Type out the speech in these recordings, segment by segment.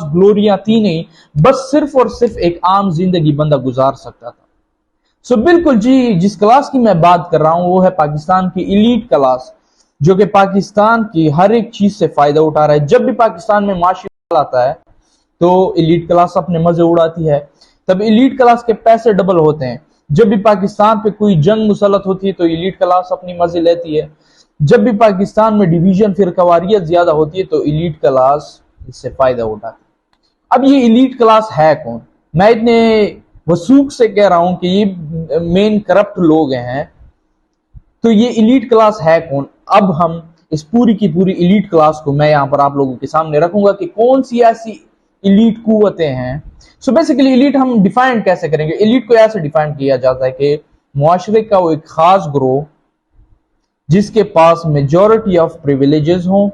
ग्लोरियां थी नहीं, बस सिर्फ और सिर्फ एक आम जिंदगी बंदा गुजार सकता था। सो बिल्कुल जी, जिस क्लास की मैं बात कर रहा हूं वो है पाकिस्तान की इलीट क्लास, जो कि पाकिस्तान की हर एक चीज से फायदा उठा रहा है। जब भी पाकिस्तान में माशी आता है तो इलीट क्लास अपने मजे उड़ाती है, तब इलीट क्लास के पैसे डबल होते हैं। जब भी पाकिस्तान पे कोई जंग मुसल्लत होती है तो इलीट क्लास अपनी मजे लेती है। जब भी पाकिस्तान में डिवीजन फिरकवारियत ज्यादा होती है तो इलीट क्लास इससे फायदा उठाती है। अब ये इलीट क्लास है कौन? मैं इतने वसूख से कह रहा हूं कि ये मेन करप्ट लोग हैं, तो ये इलीट क्लास है कौन? अब हम इस पूरी की पूरी इलीट क्लास को मैं यहां पर आप लोगों के सामने रखूंगा कि कौन सी ऐसी इलीट कुव्वतें हैं। सो बेसिकली इलीट हम डिफाइन कैसे करेंगे? इलीट को ऐसे डिफाइन किया जाता है कि मुआशरे का वो एक खास ग्रोह जिसके पास मेजॉरिटी ऑफ प्रिविलेजेस हो,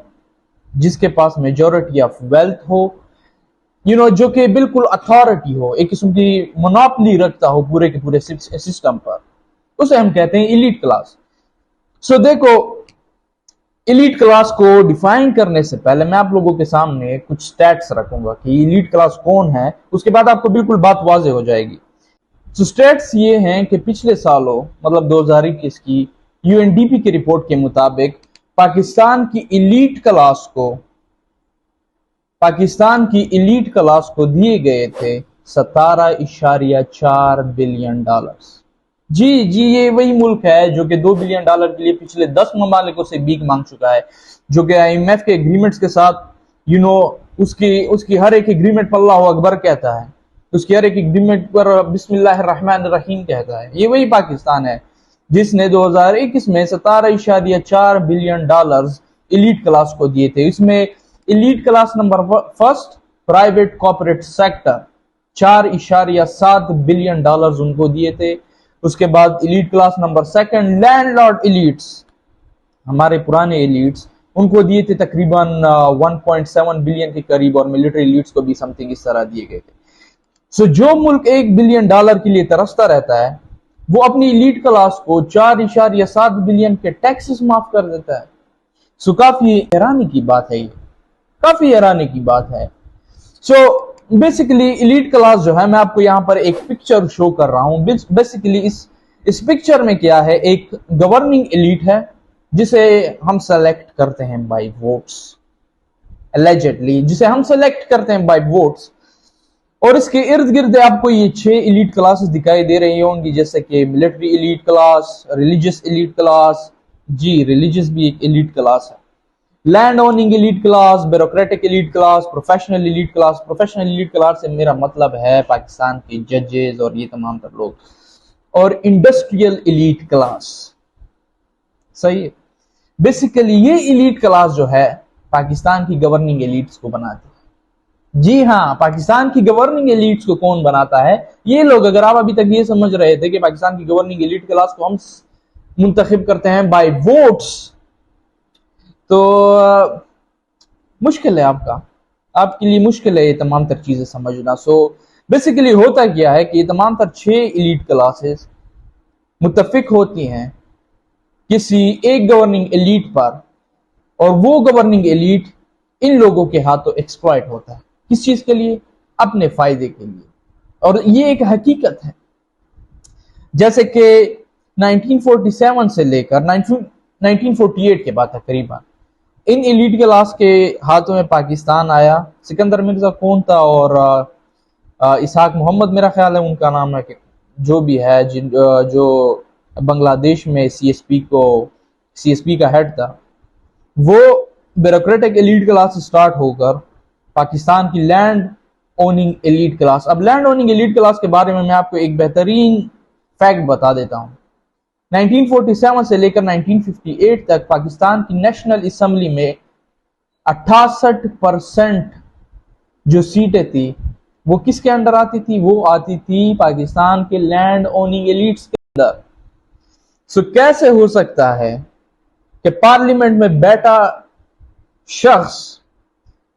जिसके पास मेजॉरिटी ऑफ वेल्थ हो, जो कि बिल्कुल अथॉरिटी हो, एक किस्म की मोनोपोली रखता हो पूरे के पूरे सिस्टम पर, उसे हम कहते हैं इलीट क्लास। सो देखो, इलीट क्लास को डिफाइन करने से पहले मैं आप लोगों के सामने कुछ स्टैट्स रखूंगा कि इलीट क्लास कौन है, उसके बाद आपको बिल्कुल बात वाजे हो जाएगी। सो स्टैट्स ये हैं कि पिछले सालों मतलब 2021 की यूएनडीपी की रिपोर्ट के मुताबिक पाकिस्तान की इलीट क्लास को दिए गए थे 17.4 बिलियन डॉलर्स। जी, ये वही मुल्क है जो कि 2 बिलियन डॉलर के लिए पिछले 10 ममालिकों से भीख मांग चुका है, जो कि आईएमएफ के एग्रीमेंट्स के साथ उसकी हर एक एग्रीमेंट पर अल्लाह अकबर कहता है, उसकी हर एक एग्रीमेंट पर बिस्मिल्लाहिर्रहमानिर्रहीम कहता है। ये वही पाकिस्तान है जिसने 2021 में 17.4 बिलियन डॉलर्स इलीट क्लास को दिए थे। इसमें elite class number first private corporate sector 4.7 billion dollars उनको दिए थे। उसके बाद elite class number second landlord elites, हमारे पुराने एलिट्स, उनको दिए थे तकरीबन 1.7 बिलियन के करीब, और मिलिट्री एलिट्स को भी समथिंग इस तरह दिए गए थे। सो जो मुल्क 1 बिलियन डॉलर के लिए तरसता रहता है वो अपनी इलीट क्लास को 4.7 बिलियन के टैक्सेस माफ कर देता है। सो काफी हैरानी की बात है, ये काफी हैरानी की बात है। सो बेसिकली इलीट क्लास जो है, मैं आपको यहां पर एक पिक्चर शो कर रहा हूं। बेसिकली इस पिक्चर में क्या है, एक गवर्निंग एलीट है जिसे हम सेलेक्ट करते हैं बाय वोट्स, एलिजिडली जिसे हम सेलेक्ट करते हैं बाय वोट्स, और इसके इर्द गिर्द आपको ये 6 एलीट क्लासेस दिखाई दे रही होंगी, जैसे कि military elite class, religious elite class, जी रिलीजियस भी एक एलीट क्लास है, land owning elite class, bureaucratic elite class, professional elite class. Professional elite class से मेरा मतलब है पाकिस्तान के जजेस और ये तमाम तर लोग, और इंडस्ट्रियल एलीट क्लास। सही है। बेसिकली ये एलीट क्लास जो है पाकिस्तान की गवर्निंग एलीट्स को बनाती है। जी हाँ, पाकिस्तान की गवर्निंग एलीट्स को कौन बनाता है? ये लोग। अगर आप अभी तक ये समझ रहे थे कि पाकिस्तान की गवर्निंग एलीट क्लास को हम मुंतखब करते हैं बाय वोट्स, तो मुश्किल है आपके लिए मुश्किल है ये तमाम तर चीजें समझना। सो बेसिकली होता क्या है कि ये तमाम तर 6 एलीट क्लासेस मुत्तफिक होती हैं किसी एक गवर्निंग एलीट पर, और वो गवर्निंग एलीट इन लोगों के हाथों एक्सप्लॉइट होता है। किस चीज के लिए? अपने फायदे के लिए। और ये एक हकीकत है। जैसे कि 1947 से लेकर 1948 के बाद तकरीबन इन एलीट क्लास के हाथों में पाकिस्तान आया। सिकंदर मिर्जा कौन था, और इसहाक मोहम्मद मेरा ख्याल है उनका नाम है, कि जो भी है जो बांग्लादेश में सीएसपी का हेड था, वो ब्यूरोक्रेटिक एलीट क्लास स्टार्ट होकर पाकिस्तान की लैंड ओनिंग एलीट क्लास। अब लैंड ओनिंग एलीट क्लास के बारे में मैं आपको एक बेहतरीन फैक्ट बता देता हूं। 1947 से लेकर 1958 तक पाकिस्तान की नेशनल असेंबली में 68% जो सीटें थी वो किसके अंडर आती थी? वो आती थी पाकिस्तान के लैंड ओनिंग एलीट्स के अंदर। सो कैसे हो सकता है कि पार्लियामेंट में बैठा शख्स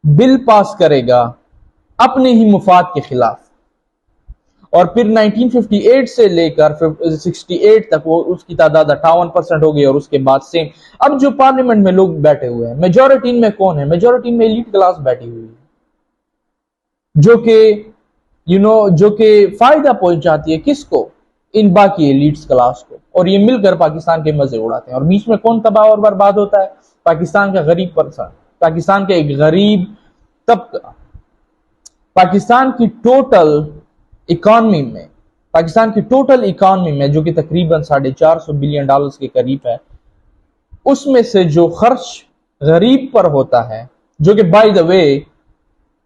बिल पास करेगा अपने ही मुफाद के खिलाफ, और फिर 1958 से लेकर 68 तक वो उसकी तादाद 58% हो गई, और उसके बाद सेम। अब जो पार्लियामेंट में लोग बैठे हुए हैं, मेजॉरिटी में कौन है? मेजॉरिटी में एलीट क्लास बैठी हुई है। जो कि फायदा पहुंचाती है किसको, इन बाकी एलिट्स क्लास को, और ये मिलकर पाकिस्तान के मजे उड़ाते हैं। और बीच में कौन तबाह और बर्बाद होता है? पाकिस्तान का गरीब पर्सन, पाकिस्तान का एक गरीब तबका। पाकिस्तान की टोटल इकॉनमी में जो कि तकरीबन $450 बिलियन के करीब है, उसमें से जो खर्च गरीब पर होता है, जो कि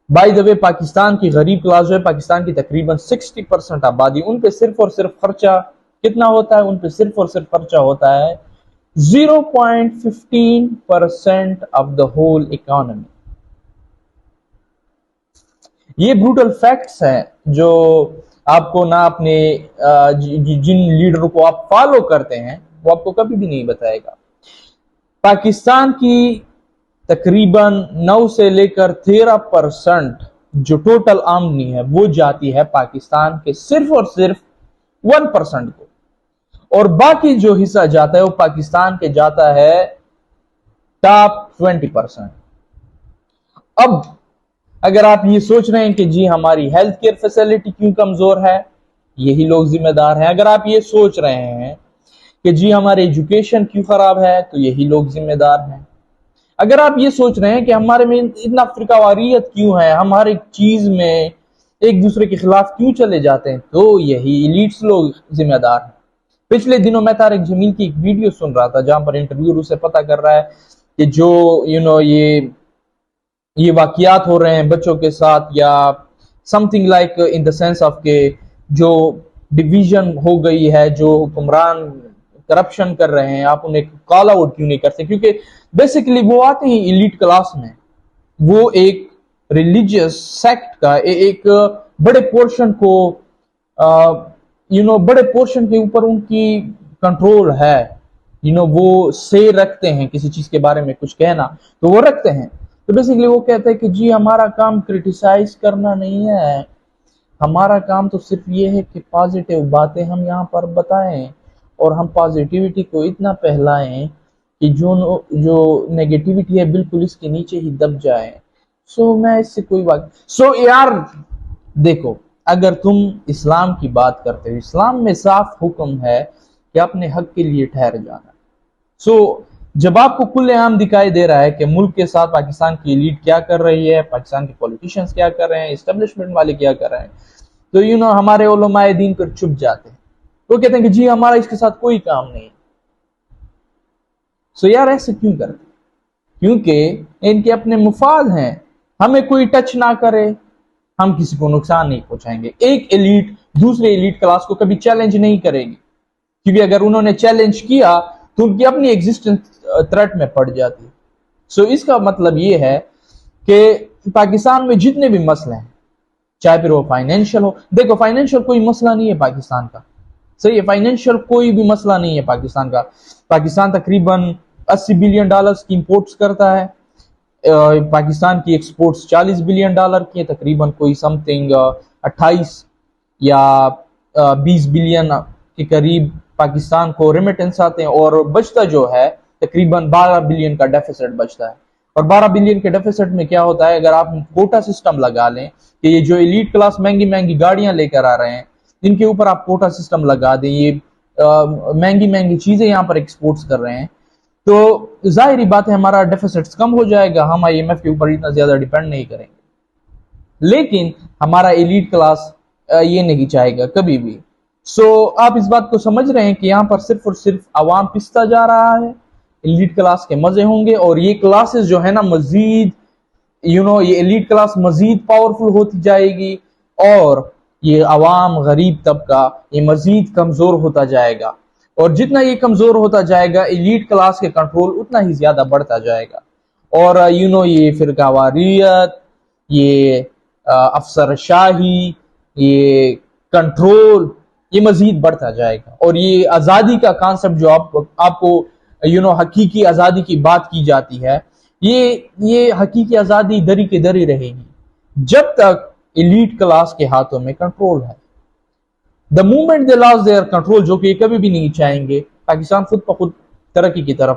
बाय द वे पाकिस्तान की गरीब क्लास जो है, पाकिस्तान की तकरीबन 60% आबादी, उन पे सिर्फ और सिर्फ खर्चा कितना होता है? उन पे सिर्फ और सिर्फ खर्चा होता है 0.15% ऑफ द होल इकोनॉमी। ये ब्रूटल फैक्ट्स हैं जो आपको ना अपने जिन लीडरों को आप फॉलो करते हैं वो आपको कभी भी नहीं बताएगा। पाकिस्तान की तकरीबन 9 से लेकर 13% जो टोटल आमदनी है वो जाती है पाकिस्तान के सिर्फ और सिर्फ 1% को, और बाकी जो हिस्सा जाता है वो पाकिस्तान के जाता है टॉप 20%। अब अगर आप ये सोच रहे हैं कि जी हमारी हेल्थ केयर फैसिलिटी क्यों कमजोर है, यही लोग जिम्मेदार हैं। अगर आप ये सोच रहे हैं कि जी हमारे एजुकेशन क्यों खराब है, तो यही लोग जिम्मेदार हैं। अगर आप ये सोच रहे हैं कि हमारे में इतना फिरकावारियत क्यों है, हम हर एक चीज में एक दूसरे के खिलाफ क्यों चले जाते हैं, तो यही एलिट्स लोग जिम्मेदार हैं। पिछले दिनों मैं तारिक जमील की एक वीडियो सुन रहा था जहां पर इंटरव्यूअर उसे पता कर रहा है कि जो ये वाकयात हो रहे हैं बच्चों के साथ, या something like in the sense of के जो डिवीजन हो गई है, जो हुक्मरान करप्शन कर रहे हैं, आप उन्हें कॉल आउट क्यों नहीं करते? क्योंकि बेसिकली वो आते हैं एलीट क्लास में, वो एक रिलीजियस सेक्ट का एक बड़े पोर्शन को बड़े पोर्शन के ऊपर उनकी कंट्रोल है, वो से रखते हैं किसी चीज के बारे में कुछ कहना तो वो रखते हैं। तो बेसिकली वो कहते हैं कि जी हमारा काम क्रिटिसाइज करना नहीं है, हमारा काम तो सिर्फ ये है कि पॉजिटिव बातें हम यहाँ पर बताएं और हम पॉजिटिविटी को इतना फैलाएं कि जो नेगेटिविटी है बिल्कुल इसके नीचे ही दब जाए। मैं इससे कोई बात यार देखो, अगर तुम इस्लाम की बात करते हो, इस्लाम में साफ हुक्म है कि अपने हक के लिए ठहर जाना। जब आपको खुलेआम दिखाई दे रहा है कि मुल्क के साथ पाकिस्तान की एलीट क्या कर रही है, पाकिस्तान के पॉलिटिशियंस क्या कर रहे हैं, एस्टेब्लिशमेंट वाले क्या कर रहे हैं, तो हमारे उलमाए दीन पर चुप जाते हैं। वो कहते हैं कि जी हमारा इसके साथ कोई काम नहीं। यार ऐसे क्यों करते? क्योंकि इनके अपने मुफाद हैं, हमें कोई टच ना करे, हम किसी को नुकसान नहीं पहुंचाएंगे। एक एलीट दूसरे एलीट क्लास को कभी चैलेंज नहीं करेगी, क्योंकि अगर उन्होंने चैलेंज किया तो उनकी अपनी एग्जिस्टेंस थ्रेट में पड़ जाती है। इसका मतलब ये है कि पाकिस्तान में जितने भी मसले हैं, चाहे फिर वो फाइनेंशियल हो, देखो फाइनेंशियल कोई मसला नहीं है पाकिस्तान का, सही है, फाइनेंशियल कोई भी मसला नहीं है पाकिस्तान का। पाकिस्तान तकरीबन $80 बिलियन की इंपोर्ट्स करता है, पाकिस्तान की एक्सपोर्ट्स $40 बिलियन की है, तकरीबन कोई समथिंग 28 या 20 बिलियन के करीब पाकिस्तान को रेमिटेंस आते हैं, और बचता जो है तकरीबन 12 बिलियन का डेफिसिट बचता है। और 12 बिलियन के डेफिसिट में क्या होता है, अगर आप कोटा सिस्टम लगा लें कि ये जो एलीट क्लास महंगी महंगी गाड़ियां लेकर आ रहे हैं, इनके ऊपर आप कोटा सिस्टम लगा दें, ये महंगी महंगी चीजें यहाँ पर एक्सपोर्ट्स कर रहे हैं, तो जाहिर बात है हमारा डेफिसिट कम हो जाएगा, हम IMF के ऊपर इतना ज्यादा डिपेंड नहीं करेंगे। लेकिन हमारा एलीट क्लास ये नहीं चाहेगा कभी भी। आप इस बात को समझ रहे हैं कि यहाँ पर सिर्फ और सिर्फ आवाम पिसता जा रहा है, एलीट क्लास के मजे होंगे, और ये क्लासेस जो है ना मजीद ये एलीट क्लास मजीद पावरफुल होती जाएगी, और ये आवाम गरीब तबका ये मजीद कमजोर होता जाएगा, और जितना ये कमजोर होता जाएगा एलीट क्लास के कंट्रोल उतना ही ज्यादा बढ़ता जाएगा, और ये फिरकावारियत, ये अफसरशाही, ये कंट्रोल ये मजीद बढ़ता जाएगा। और ये आजादी का कॉन्सेप्ट जो आपको हकीकी आजादी की बात की जाती है, ये हकीकी आजादी दरी के दरी रहेगी जब तक एलीट क्लास के हाथों में कंट्रोल है। The moment they loss their control, जो कि कभी भी नहीं चाहेंगे, पाकिस्तान खुद ब खुद तरक्की की तरफ